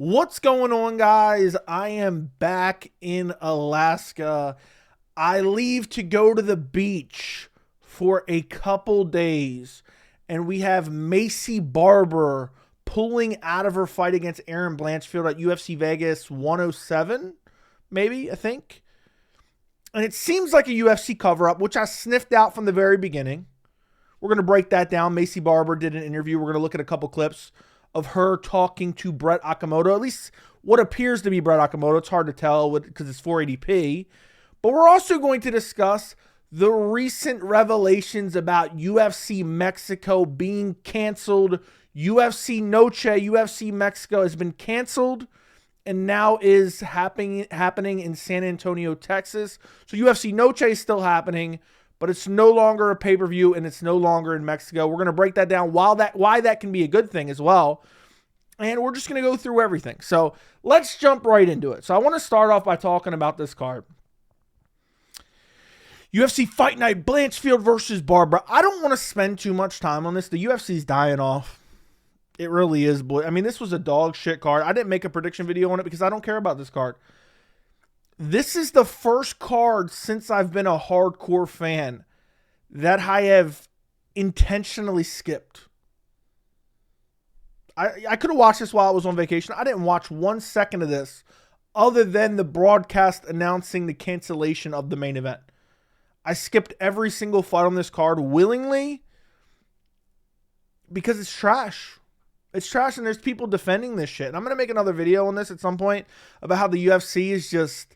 What's going on, guys? I am back in Alaska. I leave to go to the beach for a couple days, and we have Maycee Barber pulling out of her fight against Erin Blanchfield at UFC Vegas 107, maybe, I think. And it seems like a UFC cover-up, which I sniffed out from the very beginning. We're going to break that down. Maycee Barber did an interview. We're going to look at a couple clips of her talking to Brett Okamoto, at least what appears to be Brett Okamoto. It's hard to tell because it's 480p. But we're also going to discuss the recent revelations about UFC Mexico being canceled. UFC Noche, UFC Mexico has been canceled and now is happening in San Antonio, Texas. So UFC Noche is still happening, but it's no longer a pay-per-view and it's no longer in Mexico. We're going to break that down, why that can be a good thing as well. And we're just going to go through everything. So let's jump right into it. So I want to start off by talking about this card. UFC Fight Night, Blanchfield versus Barber. I don't want to spend too much time on this. The UFC's dying off. It really is, boy. I mean, this was a dog shit card. I didn't make a prediction video on it because I don't care about this card. This is the first card since I've been a hardcore fan that I have intentionally skipped. I could have watched this while I was on vacation. I didn't watch 1 second of this other than the broadcast announcing the cancellation of the main event. I skipped every single fight on this card willingly because it's trash. It's trash, and there's people defending this shit. And I'm going to make another video on this at some point about how the UFC is just...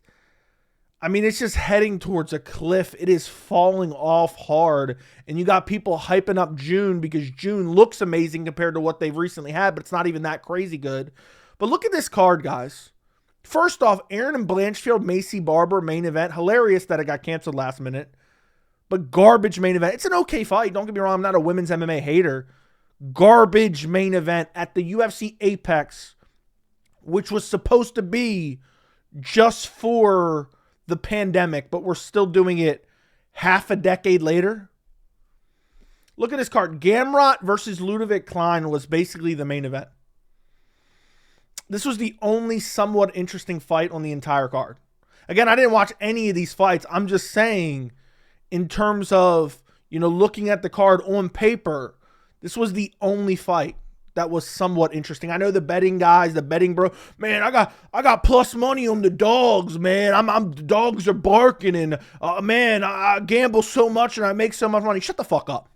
I mean, it's just heading towards a cliff. It is falling off hard. And you got people hyping up June because June looks amazing compared to what they've recently had, but it's not even that crazy good. But look at this card, guys. First off, Erin and Blanchfield, Maycee Barber, main event. Hilarious that it got canceled last minute. But garbage main event. It's an okay fight. Don't get me wrong. I'm not a women's MMA hater. Garbage main event at the UFC Apex, which was supposed to be just for the pandemic, but we're still doing it half a decade later. Look at this card. Gamrot versus Ludovic Klein was basically the main event. This was the only somewhat interesting fight on the entire card. Again, I didn't watch any of these fights. I'm just saying in terms of, looking at the card on paper, this was the only fight that was somewhat interesting. I know the betting guys, the betting bro, man, I got plus money on the dogs, man. The dogs are barking, and man, I gamble so much and I make so much money. Shut the fuck up.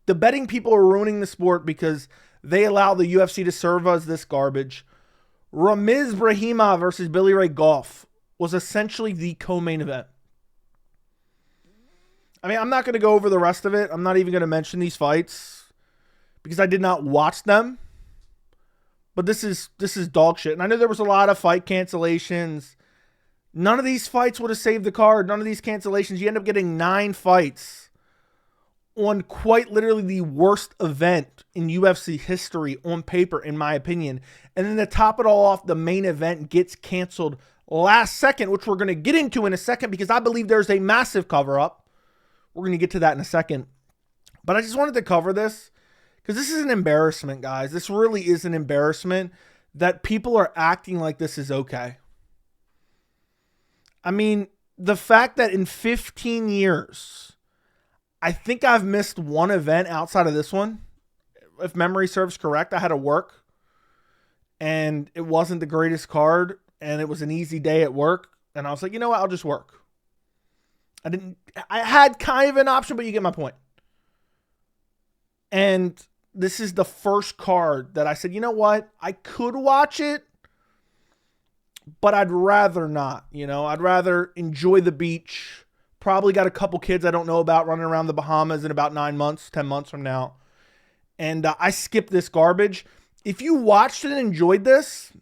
The betting people are ruining the sport because they allow the UFC to serve us this garbage. Ramiz Brahima versus Billy Ray Goff was essentially the co-main event. I mean, I'm not going to go over the rest of it. I'm not even going to mention these fights because I did not watch them. But this is dog shit. And I know there was a lot of fight cancellations. None of these fights would have saved the card. None of these cancellations. You end up getting 9 fights on quite literally the worst event in UFC history on paper, in my opinion. And then to top it all off, the main event gets canceled last second, which we're going to get into in a second because I believe there's a massive cover-up. We're going to get to that in a second. But I just wanted to cover this because this is an embarrassment, guys. This really is an embarrassment that people are acting like this is okay. I mean, the fact that in 15 years, I think I've missed one event outside of this one. If memory serves correct, I had to work and it wasn't the greatest card and it was an easy day at work. And I was like, you know what? I'll just work. I had kind of an option, but you get my point. And this is the first card that I said, you know what? I could watch it, but I'd rather not. I'd rather enjoy the beach. Probably got a couple kids I don't know about running around the Bahamas in about 9 months, 10 months from now. And I skipped this garbage. If you watched it and enjoyed this,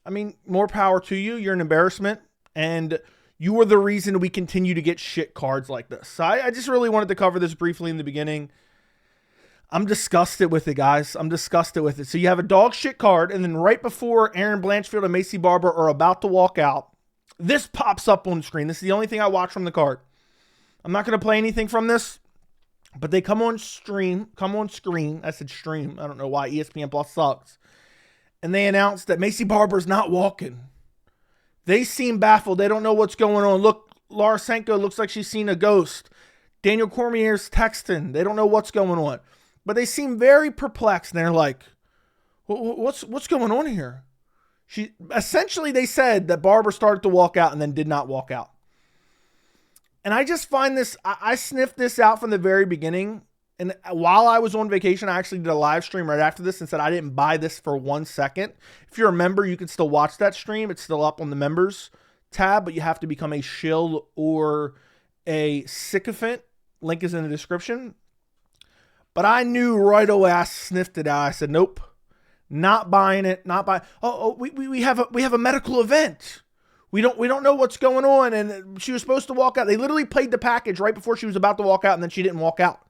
I mean, more power to you. You're an embarrassment. And you are the reason we continue to get shit cards like this. So I just really wanted to cover this briefly in the beginning. I'm disgusted with it, guys. I'm disgusted with it. So you have a dog shit card, and then right before Erin Blanchfield and Maycee Barber are about to walk out, this pops up on screen. This is the only thing I watch from the card. I'm not going to play anything from this, but they come on screen. I said stream. I don't know why ESPN Plus sucks. and they announced that Maycee Barber's not walking. They seem baffled. They don't know what's going on. Look, Larasenko looks like she's seen a ghost. Daniel Cormier's texting. They don't know what's going on. But they seem very perplexed. And they're like, what's going on here? Essentially, they said that Barber started to walk out and then did not walk out. And I just find this, I sniffed this out from the very beginning. And while I was on vacation, I actually did a live stream right after this and said I didn't buy this for 1 second. If you're a member, you can still watch that stream. It's still up on the members tab, but you have to become a shill or a sycophant. Link is in the description. But I knew right away, I sniffed it out. I said, nope, not buying it, not buying. We have a medical event. We don't know what's going on. And she was supposed to walk out. They literally played the package right before she was about to walk out, and then she didn't walk out.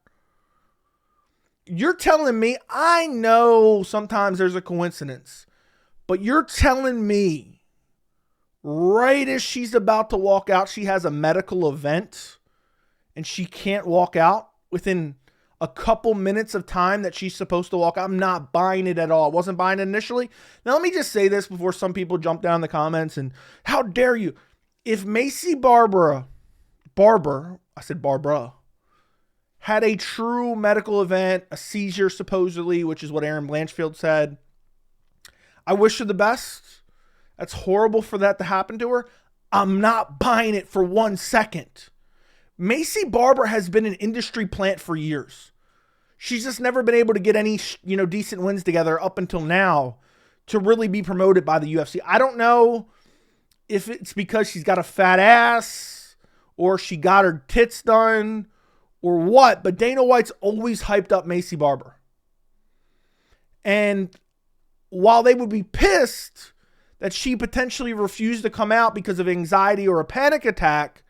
You're telling me, I know sometimes there's a coincidence, but you're telling me right as she's about to walk out, she has a medical event and she can't walk out within a couple minutes of time that she's supposed to walk out? I'm not buying it at all. I wasn't buying it initially. Now, let me just say this before some people jump down in the comments and how dare you? If Maycee Barber, I said Barbara, had a true medical event, a seizure supposedly, which is what Aaron Blanchfield said, I wish her the best. That's horrible for that to happen to her. I'm not buying it for 1 second. Maycee Barber has been an industry plant for years. She's just never been able to get any, decent wins together up until now to really be promoted by the UFC. I don't know if it's because she's got a fat ass or she got her tits done or what, but Dana White's always hyped up Maycee Barber. And while they would be pissed that she potentially refused to come out because of anxiety or a panic attack,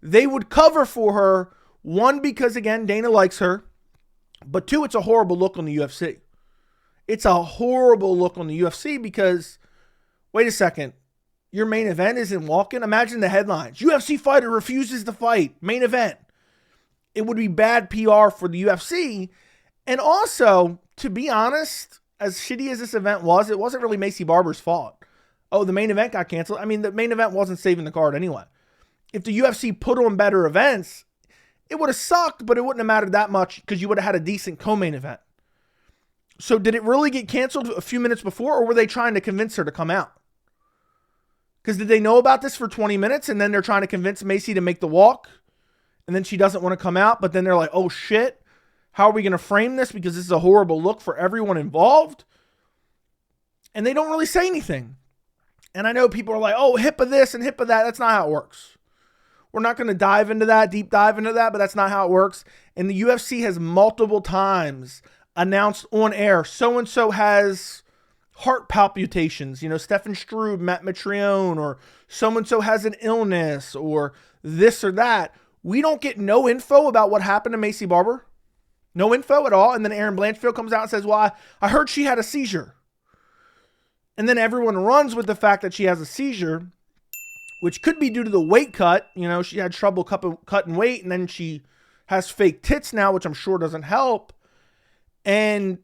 they would cover for her. One, because again, Dana likes her. But two, it's a horrible look on the UFC. It's a horrible look on the UFC because, wait a second, your main event isn't walking? Imagine the headlines. UFC fighter refuses to fight. Main event. It would be bad PR for the UFC. And also, to be honest, as shitty as this event was, it wasn't really Maycee Barber's fault. Oh, the main event got canceled. I mean, the main event wasn't saving the card anyway. If the UFC put on better events, it would have sucked, but it wouldn't have mattered that much because you would have had a decent co-main event. So did it really get canceled a few minutes before, or were they trying to convince her to come out? Because did they know about this for 20 minutes and then they're trying to convince Maycee to make the walk and then she doesn't want to come out, but then they're like, oh shit, how are we going to frame this because this is a horrible look for everyone involved? And they don't really say anything. And I know people are like, oh, HIPAA this and HIPAA that. That's not how it works. We're not going to dive into that, deep dive into that, but that's not how it works. And the UFC has multiple times announced on air, so-and-so has heart palpitations. Stefan Struve, Matt Mitrione, or so-and-so has an illness, or this or that. We don't get no info about what happened to Maycee Barber. No info at all. And then Aaron Blanchfield comes out and says, well, I heard she had a seizure. And then everyone runs with the fact that she has a seizure, which could be due to the weight cut. She had trouble cutting weight, and then she has fake tits now, which I'm sure doesn't help. And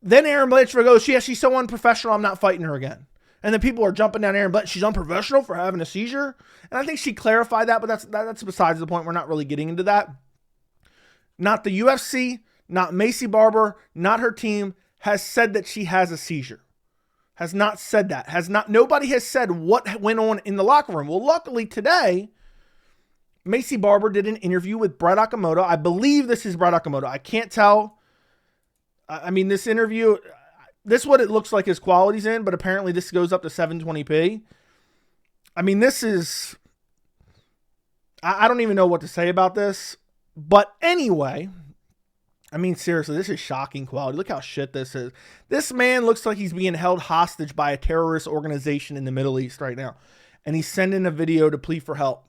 then Aaron Blanchfield goes, yeah, she's so unprofessional, I'm not fighting her again. And then people are jumping down Aaron Blanchfield. She's unprofessional for having a seizure. And I think she clarified that, but that's besides the point. We're not really getting into that. Not the UFC, not Maycee Barber, not her team has said that she has a seizure. Has not said that. Nobody has said what went on in the locker room. Well, luckily today, Maycee Barber did an interview with Brett Okamoto. I believe this is Brett Okamoto. I can't tell. I mean, this interview, this is what it looks like his quality's in, but apparently this goes up to 720p. I mean, this is, I don't even know what to say about this. But anyway, I mean, seriously, this is shocking quality. Look how shit this is. This man looks like he's being held hostage by a terrorist organization in the Middle East right now. And he's sending a video to plead for help.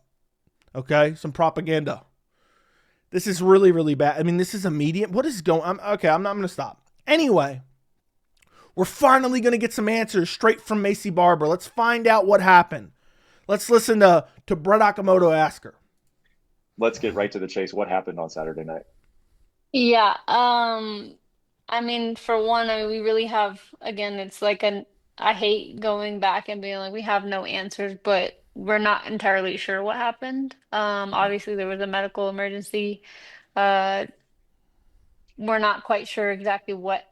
Okay? Some propaganda. This is really, really bad. I mean, this is a medium. What is going on? Okay, I'm going to stop. Anyway, we're finally going to get some answers straight from Maycee Barber. Let's find out what happened. Let's listen to Brett Okamoto ask her. Let's get right to the chase. What happened on Saturday night? Yeah, I mean, for one, we really have, again, it's like I hate going back and being like, we have no answers, but we're not entirely sure what happened. Obviously there was a medical emergency. Uh, we're not quite sure exactly what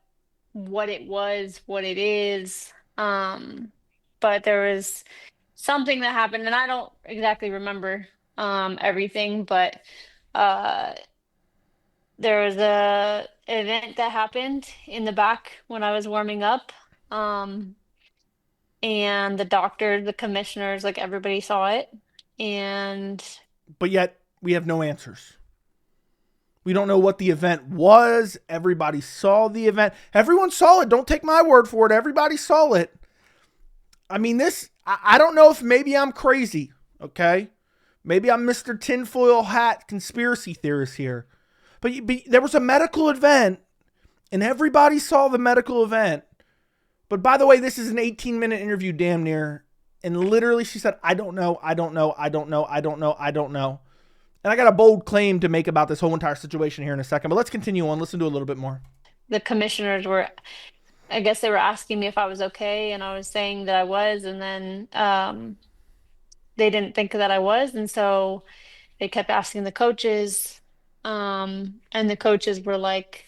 it was, what it is. But there was something that happened, and I don't exactly remember everything, but uh there was a event that happened in the back when I was warming up. Um, and the doctor, the commissioners, like everybody saw it. And But yet we have no answers. We don't know what the event was. Everybody saw the event. Everyone saw it. Don't take my word for it. Everybody saw it. I mean, I don't know if maybe I'm crazy, okay? Maybe I'm Mr. Tinfoil Hat conspiracy theorist here. But there was a medical event, and everybody saw the medical event. But by the way, this is an 18-minute interview, damn near. And literally, she said, I don't know, I don't know, I don't know, I don't know, I don't know. And I got a bold claim to make about this whole entire situation here in a second. But let's continue on. Listen to a little bit more. the commissioners were, I guess they were asking me if I was okay, and I was saying that I was, and then they didn't think that I was, and so they kept asking the coaches, and the coaches were like,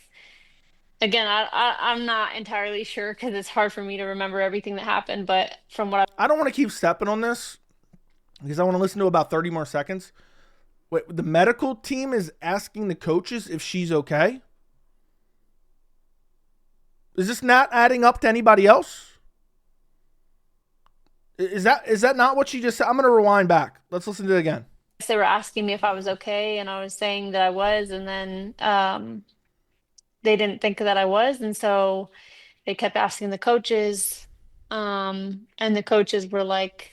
again, I'm not entirely sure because it's hard for me to remember everything that happened, but from what I don't want to keep stepping on this because I want to listen to about 30 more seconds. Wait, the medical team is asking the coaches if she's okay? Is this not adding up to anybody else? Is that not what she just said? I'm gonna rewind back. Let's listen to it again. they were asking me if I was okay, and I was saying that I was, and then they didn't think that I was, and so they kept asking the coaches, and the coaches were like,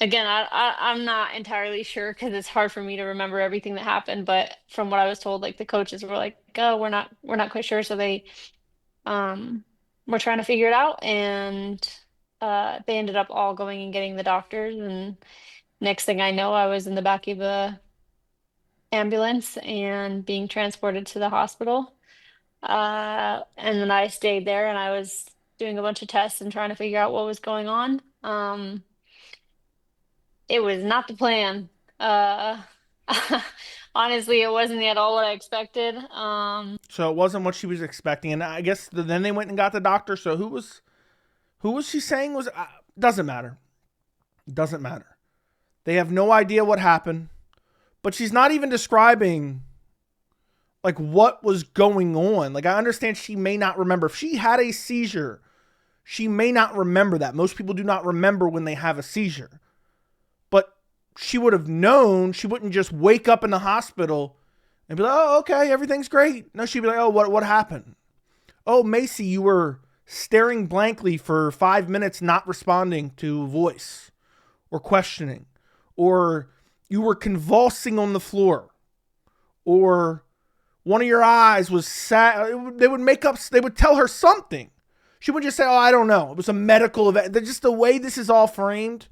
again, I'm not entirely sure because it's hard for me to remember everything that happened, but from what I was told, like the coaches were like, oh, we're not quite sure, so they were trying to figure it out, and they ended up all going and getting the doctors, and next thing I know, I was in the back of a ambulance and being transported to the hospital. And then I stayed there and I was doing a bunch of tests and trying to figure out what was going on. It was not the plan. Uh, honestly, it wasn't at all what I expected. So it wasn't what she was expecting, and I guess then they went and got the doctor. So who was she saying was doesn't matter. Doesn't matter. They have no idea what happened, but she's not even describing like what was going on. Like I understand she may not remember if she had a seizure. She may not remember that. Most people do not remember when they have a seizure. But she would have known. She wouldn't just wake up in the hospital and be like, "Oh, okay, everything's great." No, she'd be like, "Oh, what happened? Oh, Maycee, you were staring blankly for 5 minutes, not responding to voice or questioning, or you were convulsing on the floor, or one of your eyes was sad." They would make up. They would tell her something. She would just say, "Oh, I don't know. It was a medical event." Just the way this is all framed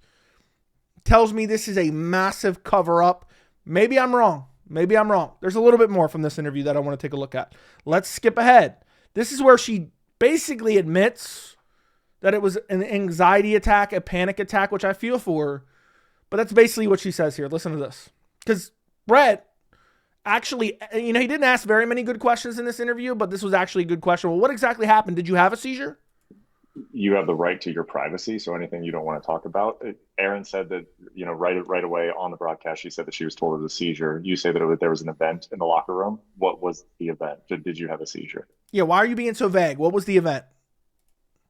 tells me this is a massive cover up. Maybe I'm wrong. Maybe I'm wrong. There's a little bit more from this interview that I want to take a look at. Let's skip ahead. This is where she basically admits that it was an anxiety attack, a panic attack, which I feel for her. But that's basically what she says here. Listen to this. Because Brett actually, he didn't ask very many good questions in this interview, but this was actually a good question. Well, what exactly happened? Did you have a seizure? You have the right to your privacy. So anything you don't want to talk about. Erin said that, right away on the broadcast, she said that she was told of the seizure. You say that there was an event in the locker room. What was the event? Did you have a seizure? Yeah, why are you being so vague? What was the event?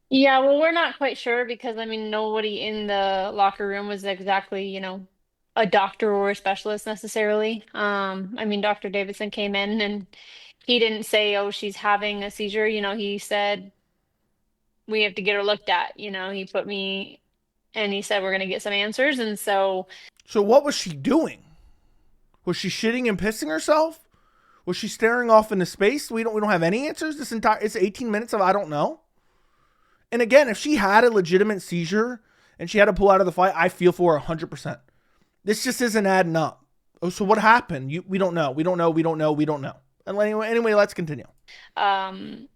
Yeah, well, we're not quite sure because I mean, nobody in the locker room was exactly, a doctor or a specialist necessarily. I mean, Dr. Davidson came in and he didn't say, "Oh, she's having a seizure." He said, "We have to get her looked at." He put me and he said, "We're going to get some answers." And so, So what was she doing? Was she shitting and pissing herself? Was she staring off into space? We don't have any answers. It's 18 minutes of I don't know. And again, if she had a legitimate seizure and she had to pull out of the fight, I feel for her 100%. This just isn't adding up. Oh, so what happened? We don't know. We don't know. We don't know. We don't know. And anyway, let's continue. um,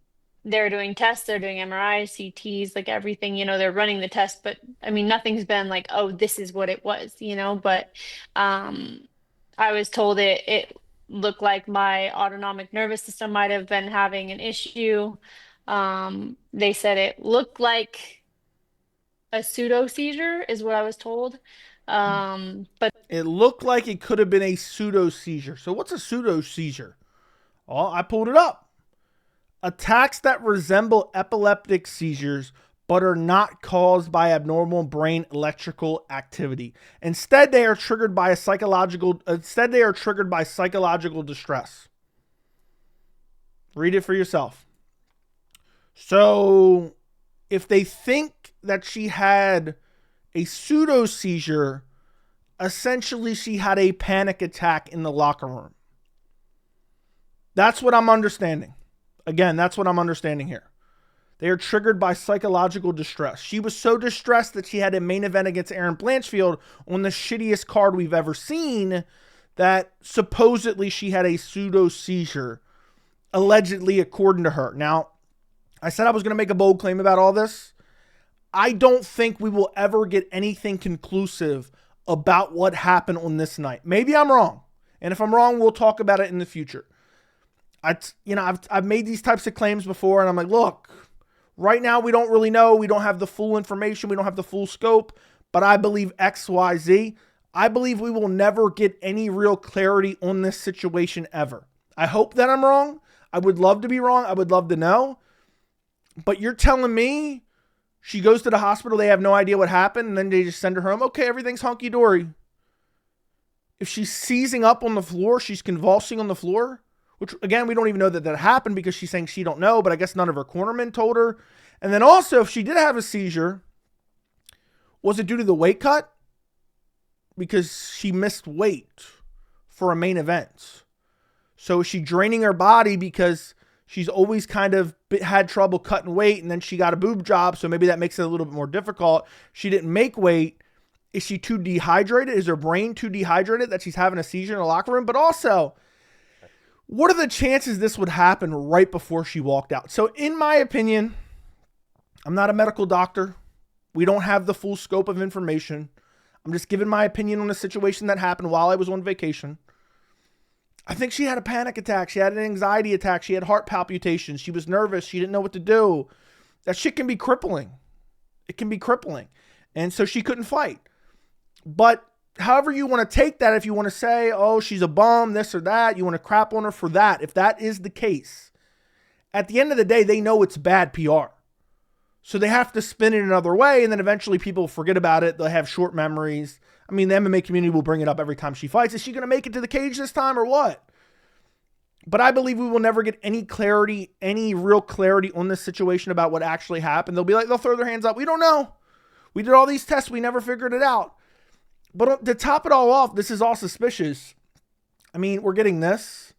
they're doing tests, they're doing MRIs, CTs, like everything, they're running the test, but I mean, nothing's been like, oh, this is what it was, but um, I was told it looked like my autonomic nervous system might have been having an issue. They said it looked like a pseudo seizure is what I was told. But It looked like it could have been a pseudo seizure. So what's a pseudo seizure? Oh, I pulled it up. Attacks that resemble epileptic seizures but are not caused by abnormal brain electrical activity. Instead, they are triggered by psychological distress. Read it for yourself. So, if they think that she had a pseudo seizure, essentially she had a panic attack in the locker room. That's what I'm understanding. Again, that's what I'm understanding here. They are triggered by psychological distress. She was so distressed that she had a main event against Erin Blanchfield on the shittiest card we've ever seen, that supposedly she had a pseudo seizure, allegedly, according to her. Now, I said I was going to make a bold claim about all this. I don't think we will ever get anything conclusive about what happened on this night. Maybe I'm wrong. And if I'm wrong, we'll talk about it in the future. I've made these types of claims before, and I'm like, look, right now we don't really know. We don't have the full information. We don't have the full scope, but I believe X, Y, Z. I believe we will never get any real clarity on this situation ever. I hope that I'm wrong. I would love to be wrong. I would love to know. But you're telling me she goes to the hospital, they have no idea what happened, and then they just send her home? Okay, everything's hunky-dory. If she's seizing up on the floor, she's convulsing on the floor, which, again, we don't even know that happened because she's saying she don't know, but I guess none of her cornermen told her. And then also, if she did have a seizure, was it due to the weight cut? Because she missed weight for a main event. So is she draining her body because she's always kind of had trouble cutting weight, and then she got a boob job, so maybe that makes it a little bit more difficult. She didn't make weight. Is she too dehydrated? Is her brain too dehydrated that she's having a seizure in the locker room? But also, what are the chances this would happen right before she walked out? So in my opinion, I'm not a medical doctor. We don't have the full scope of information. I'm just giving my opinion on a situation that happened while I was on vacation. I think she had a panic attack. She had an anxiety attack. She had heart palpitations. She was nervous. She didn't know what to do. That shit can be crippling. It can be crippling. And so she couldn't fight. But however you want to take that, if you want to say, oh, she's a bum, this or that, you want to crap on her for that, if that is the case, at the end of the day, they know it's bad PR. So they have to spin it another way, and then eventually people forget about it. They'll have short memories. I mean, the MMA community will bring it up every time she fights. Is she going to make it to the cage this time or what? But I believe we will never get any clarity, any real clarity on this situation about what actually happened. They'll throw their hands up. We don't know. We did all these tests. We never figured it out. But to top it all off, this is all suspicious. I mean, we're getting this.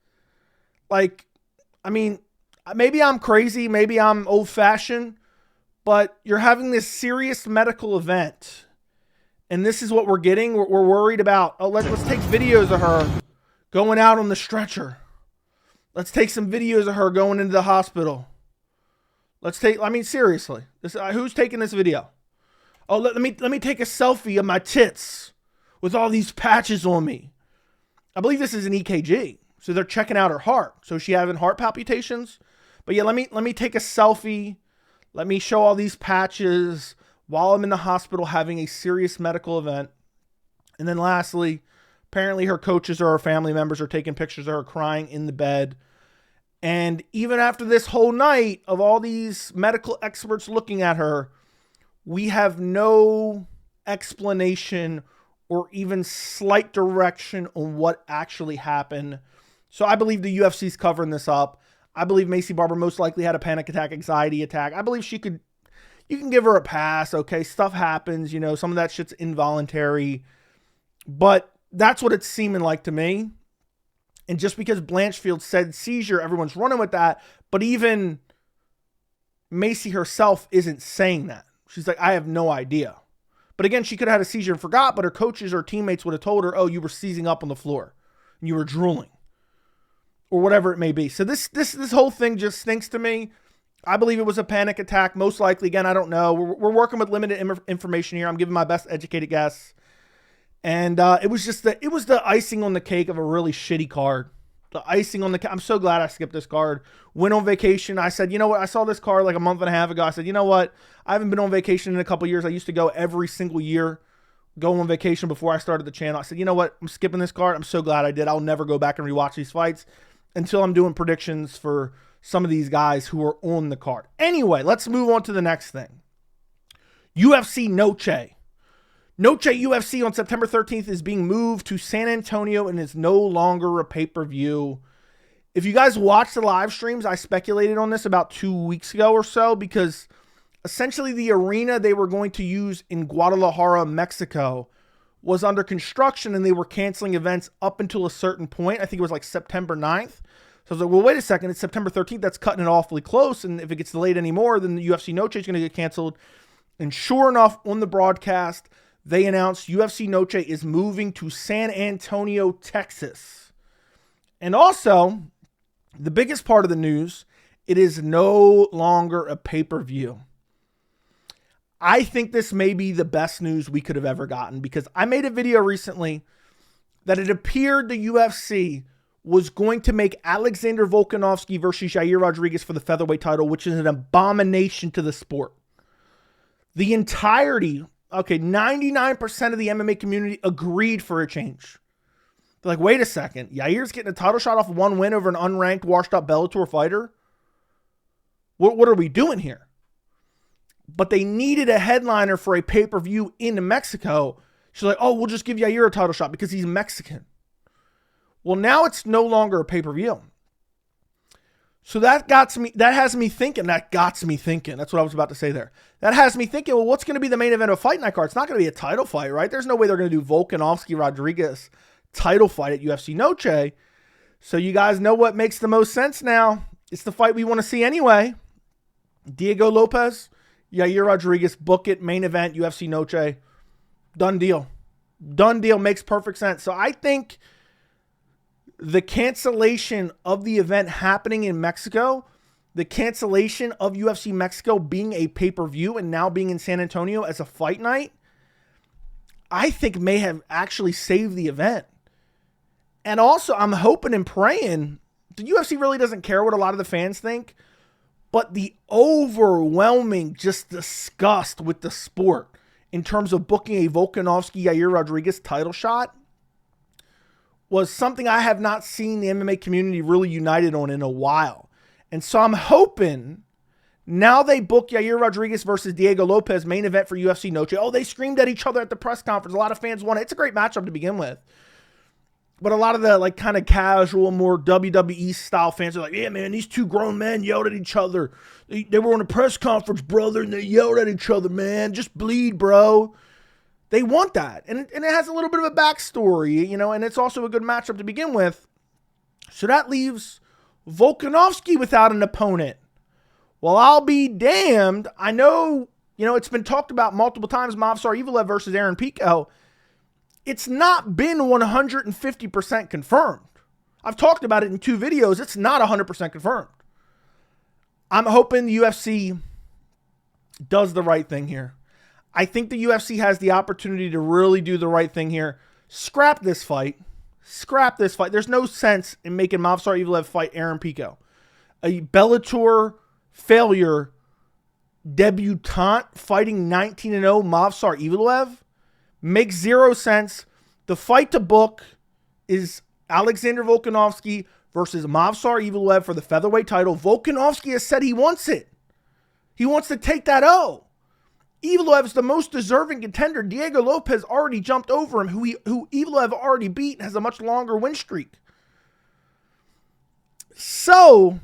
Maybe I'm crazy. Maybe I'm old-fashioned. But you're having this serious medical event. And this is what we're getting. We're worried about, let's take videos of her going out on the stretcher. Let's take some videos of her going into the hospital. Seriously. Who's taking this video? Oh, let me take a selfie of my tits with all these patches on me. I believe this is an EKG. So they're checking out her heart. So is she having heart palpitations? But yeah, let me take a selfie. Let me show all these patches while I'm in the hospital having a serious medical event. And then lastly, apparently her coaches or her family members are taking pictures of her crying in the bed. And even after this whole night of all these medical experts looking at her, we have no explanation or even slight direction on what actually happened. So I believe the UFC's covering this up. I believe Maycee Barber most likely had a panic attack, anxiety attack. I believe you can give her a pass. Okay, stuff happens. Some of that shit's involuntary. But that's what it's seeming like to me. And just because Blanchfield said seizure, everyone's running with that. But even Maycee herself isn't saying that. She's like, I have no idea. But again, she could have had a seizure and forgot, but her coaches or teammates would have told her, oh, you were seizing up on the floor and you were drooling or whatever it may be. So this whole thing just stinks to me. I believe it was a panic attack, most likely. Again, I don't know. We're working with limited information here. I'm giving my best educated guess. And it was the icing on the cake of a really shitty card. The icing on the cake. I'm so glad I skipped this card. Went on vacation. I said, you know what? I saw this card like a month and a half ago. I said, you know what? I haven't been on vacation in a couple years. I used to go every single year, go on vacation before I started the channel. I said, you know what? I'm skipping this card. I'm so glad I did. I'll never go back and rewatch these fights until I'm doing predictions for some of these guys who are on the card. Anyway, let's move on to the next thing. UFC Noche. Noche UFC on September 13th is being moved to San Antonio and is no longer a pay-per-view. If you guys watch the live streams, I speculated on this about 2 weeks ago or so, because essentially the arena they were going to use in Guadalajara, Mexico was under construction and they were canceling events up until a certain point. I think it was like September 9th. So I was like, well, wait a second. It's September 13th. That's cutting it awfully close. And if it gets delayed anymore, then the UFC Noche is going to get canceled. And sure enough, on the broadcast, they announced UFC Noche is moving to San Antonio, Texas. And also, the biggest part of the news, it is no longer a pay-per-view. I think this may be the best news we could have ever gotten, because I made a video recently that it appeared the UFC was going to make Alexander Volkanovski versus Yair Rodriguez for the featherweight title, which is an abomination to the sport. The entirety, 99% of the MMA community agreed for a change. They're like, wait a second, Yair's getting a title shot off one win over an unranked, washed-up Bellator fighter? What are we doing here? But they needed a headliner for a pay-per-view in Mexico. She's like, oh, we'll just give Yair a title shot because he's Mexican. Well, now it's no longer a pay-per-view. So that got me thinking. That's what I was about to say there. That has me thinking, well, what's going to be the main event of Fight Night card? It's not going to be a title fight, right? There's no way they're going to do Volkanovski Rodriguez title fight at UFC Noche. So you guys know what makes the most sense now. It's the fight we want to see anyway. Diego Lopez, Yair Rodriguez, book it, main event, UFC Noche. Done deal. Done deal, makes perfect sense. So I think the cancellation of the event happening in Mexico, the cancellation of UFC Mexico being a pay-per-view and now being in San Antonio as a fight night, I think may have actually saved the event. And also, I'm hoping and praying, the UFC really doesn't care what a lot of the fans think, but the overwhelming just disgust with the sport in terms of booking a Volkanovski Yair Rodriguez title shot was something I have not seen the MMA community really united on in a while. And so I'm hoping now they book Yair Rodriguez versus Diego Lopez main event for UFC Noche. Oh, they screamed at each other at the press conference. A lot of fans want it. It's a great matchup to begin with. But a lot of the like kind of casual, more WWE style fans are like, yeah, man, these two grown men yelled at each other. They were on a press conference, brother, and they yelled at each other, man. Just bleed, bro. They want that. And it has a little bit of a backstory, you know, and it's also a good matchup to begin with. So that leaves Volkanovski without an opponent. Well, I'll be damned. I know, you know, it's been talked about multiple times, Movsar Evloev versus Aaron Pico. It's not been 150% confirmed. I've talked about it in 2 videos. It's not 100% confirmed. I'm hoping the UFC does the right thing here. I think the UFC has the opportunity to really do the right thing here. Scrap this fight. Scrap this fight. There's no sense in making Movsar Evloev fight Aaron Pico. A Bellator failure debutante fighting 19-0 Movsar Evloev makes zero sense. The fight to book is Alexander Volkanovski versus Movsar Evloev for the featherweight title. Volkanovski has said he wants it. He wants to take that O. Evloev is the most deserving contender. Diego Lopez already jumped over him, who Evloev already beat and has a much longer win streak. So,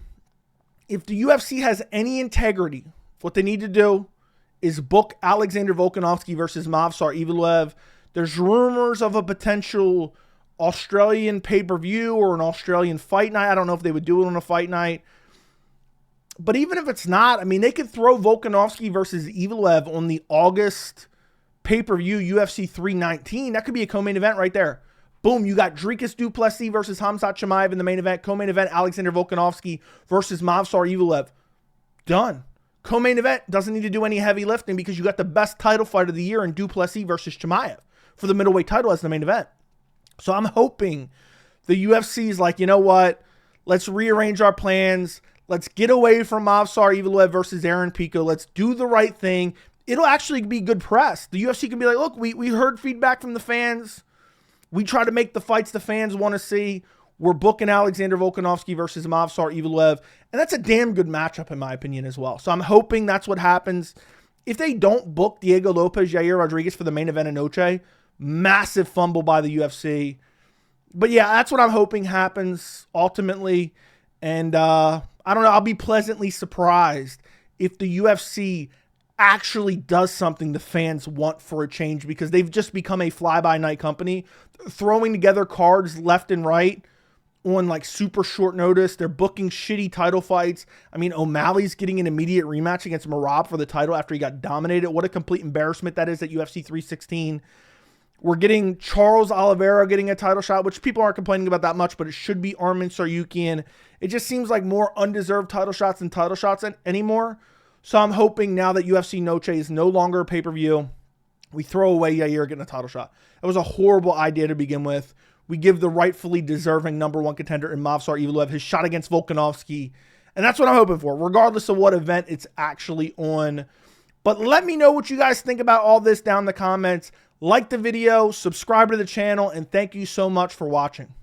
if the UFC has any integrity, what they need to do is book Alexander Volkanovski versus Movsar Evloev. There's rumors of a potential Australian pay-per-view or an Australian fight night. I don't know if they would do it on a fight night. But even if it's not, I mean, they could throw Volkanovski versus Evloev on the August pay-per-view UFC 319. That could be a co-main event right there. Boom, you got Dricus du Plessis versus Khamzat Chimaev in the main event. Co-main event, Alexander Volkanovski versus Movsar Evloev. Done. Co-main event doesn't need to do any heavy lifting because you got the best title fight of the year in Duplessis versus Chimaev for the middleweight title as the main event. So I'm hoping the UFC is like, you know what? Let's rearrange our plans. Let's get away from Movsar Evloev versus Aaron Pico. Let's do the right thing. It'll actually be good press. The UFC can be like, look, we heard feedback from the fans. We try to make the fights the fans want to see. We're booking Alexander Volkanovski versus Movsar Evloev. And that's a damn good matchup, in my opinion, as well. So I'm hoping that's what happens. If they don't book Diego Lopez, Yair Rodriguez for the main event in Noche, massive fumble by the UFC. But yeah, that's what I'm hoping happens ultimately. And I don't know, I'll be pleasantly surprised if the UFC actually does something the fans want for a change, because they've just become a fly-by-night company, throwing together cards left and right on like super short notice. They're booking shitty title fights. I mean, O'Malley's getting an immediate rematch against Merab for the title after he got dominated. What a complete embarrassment that is at UFC 316. We're getting Charles Oliveira getting a title shot, which people aren't complaining about that much, but it should be Arman Tsarukyan. It just seems like more undeserved title shots than title shots anymore. So I'm hoping now that UFC Noche is no longer a pay-per-view, we throw away Yair getting a title shot. It was a horrible idea to begin with. We give the rightfully deserving #1 contender in Movsar Evloev his shot against Volkanovski. And that's what I'm hoping for, regardless of what event it's actually on. But let me know what you guys think about all this down in the comments. Like the video, subscribe to the channel, and thank you so much for watching.